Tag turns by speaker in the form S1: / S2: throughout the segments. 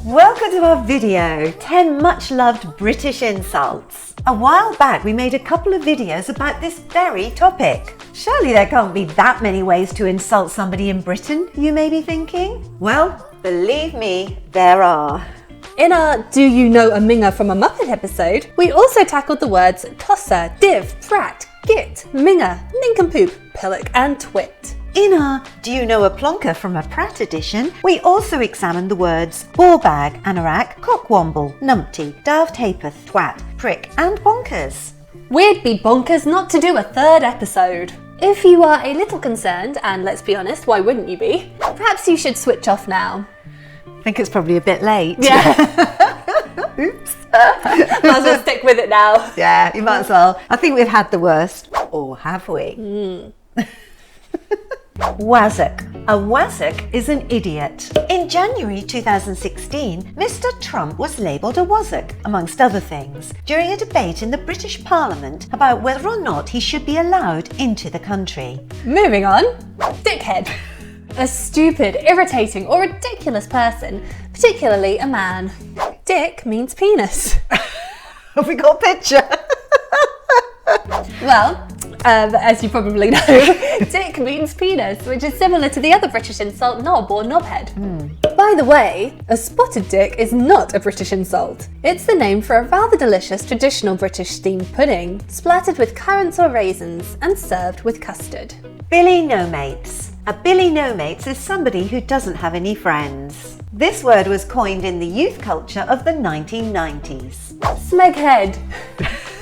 S1: Welcome to our video, 10 much-loved British insults. A while back we made a couple of videos about this very topic. Surely there can't be that many ways to insult somebody in Britain, you may be thinking? Well, believe me, there are.
S2: In our Do You Know a Minger from a Muppet episode, we also tackled the words tosser, div, prat, git, minger, nincompoop, pillock and twit.
S1: In our Do You Know a Plonker from a Prat edition, we also examined the words ballbag, anorak, cockwomble, numpty, daft hapeth, twat, prick and bonkers.
S2: We'd be bonkers not to do a third episode. If you are a little concerned, and let's be honest, why wouldn't you be? Perhaps you should switch off now.
S1: I think it's probably a bit late.
S2: Yeah.
S1: Oops.
S2: Might as well stick with it now.
S1: Yeah, you might as well. I think we've had the worst. Or have we? Wazzock. A wazzock is an idiot. In January 2016, Mr. Trump was labelled a wazzock, amongst other things, during a debate in the British Parliament about whether or not he should be allowed into the country.
S2: Moving on. Dickhead. A stupid, irritating or ridiculous person, particularly a man. Dick means penis.
S1: Have we got a picture?
S2: Well, as you probably know, dick means penis, which is similar to the other British insult knob or knobhead. By the way, a spotted dick is not a British insult. It's the name for a rather delicious traditional British steamed pudding, splattered with currants or raisins and served with custard.
S1: Billy no-mates. A Billy no-mates is somebody who doesn't have any friends. This word was coined in the youth culture of the 1990s.
S2: Smeg-head.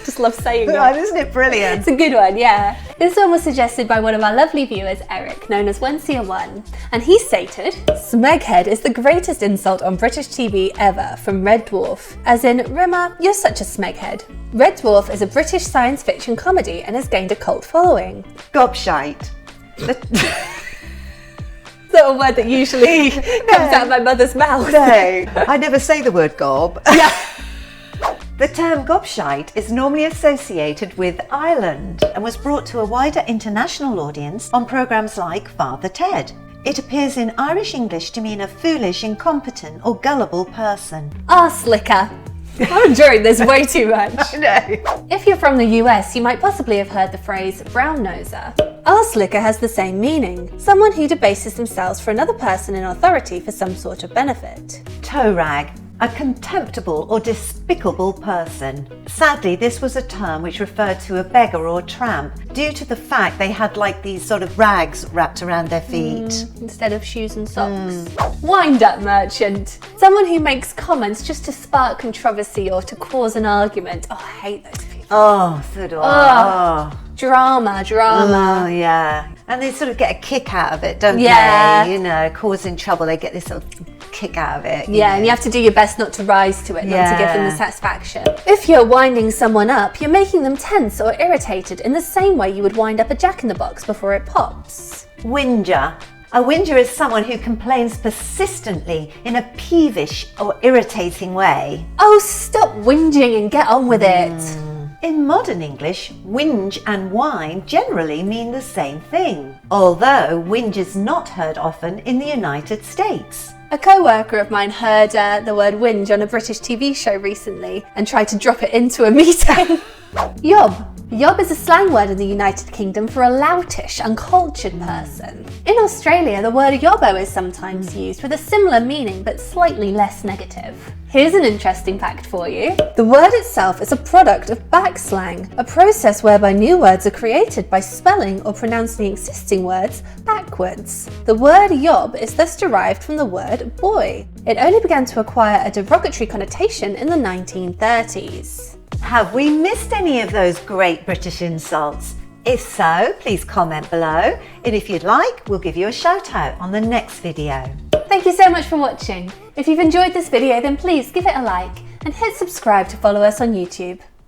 S2: Just love saying that.
S1: Isn't it brilliant?
S2: It's a good one, yeah. This one was suggested by one of our lovely viewers, Eric, known as One, and he stated, Smeg-head is the greatest insult on British TV ever from Red Dwarf, as in, Rimmer, you're such a smeg-head. Red Dwarf is a British science fiction comedy and has gained a cult following.
S1: Gobshite.
S2: It's not a word that usually comes out of my mother's mouth.
S1: No, I never say the word gob.
S2: Yeah.
S1: The term gobshite is normally associated with Ireland and was brought to a wider international audience on programmes like Father Ted. It appears in Irish English to mean a foolish, incompetent or gullible person.
S2: Arse licker. I'm enjoying this way too much.
S1: I know.
S2: If you're from the US, you might possibly have heard the phrase brown noser. Arse licker has the same meaning, someone who debases themselves for another person in authority for some sort of benefit.
S1: Toe rag. A contemptible or despicable person. Sadly, this was a term which referred to a beggar or tramp due to the fact they had like these sort of rags wrapped around their feet.
S2: Instead of shoes and socks. Wind-up merchant. Someone who makes comments just to spark controversy or to cause an argument. Oh, I hate those people.
S1: Oh, so do I. Oh.
S2: Drama.
S1: Oh, yeah. And they sort of get a kick out of it, don't they? You know, causing trouble. They get this sort of kick out of it.
S2: Yeah, and you have to do your best not to rise to it, not to give them the satisfaction. If you're winding someone up, you're making them tense or irritated in the same way you would wind up a jack-in-the-box before it pops.
S1: Whinger. A whinger is someone who complains persistently in a peevish or irritating way.
S2: Oh, stop whinging and get on with it.
S1: In modern English, whinge and whine generally mean the same thing, although whinge is not heard often in the United States.
S2: A co-worker of mine heard the word whinge on a British TV show recently and tried to drop it into a meeting. Yob. Yob is a slang word in the United Kingdom for a loutish, uncultured person. In Australia, the word yobbo is sometimes used with a similar meaning but slightly less negative. Here's an interesting fact for you. The word itself is a product of backslang, a process whereby new words are created by spelling or pronouncing existing words backwards. The word yob is thus derived from the word boy. It only began to acquire a derogatory connotation in the 1930s.
S1: Have we missed any of those great British insults? If so, please comment below, and if you'd like, we'll give you a shout out on the next video.
S2: Thank you so much for watching. If you've enjoyed this video, then please give it a like and hit subscribe to follow us on YouTube.